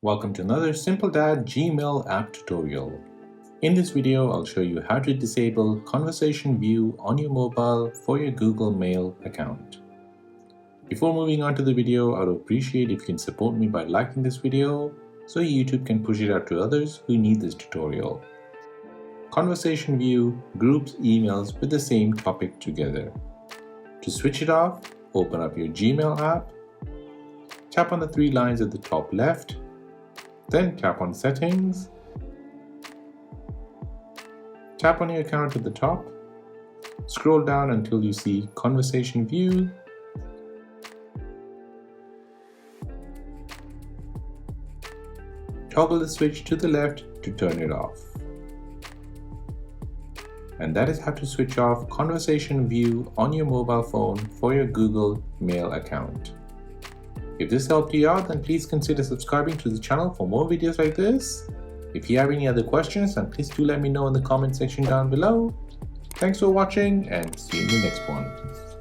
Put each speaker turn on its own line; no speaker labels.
Welcome to another Simple Dad Gmail app tutorial. In this video, I'll show you how to disable Conversation View on your mobile for your Google Mail account. Before moving on to the video, I would appreciate if you can support me by liking this video so YouTube can push it out to others who need this tutorial. Conversation View groups emails with the same topic together. To switch it off, open up your Gmail app, tap on the three lines at the top left, then tap on Settings, tap on your account at the top, scroll down until you see Conversation View, toggle the switch to the left to turn it off. And that is how to switch off Conversation View on your mobile phone for your Google Mail account. If this helped you out, then please consider subscribing to the channel for more videos like this. If you have any other questions, then please do let me know in the comment section down below. Thanks for watching and see you in the next one.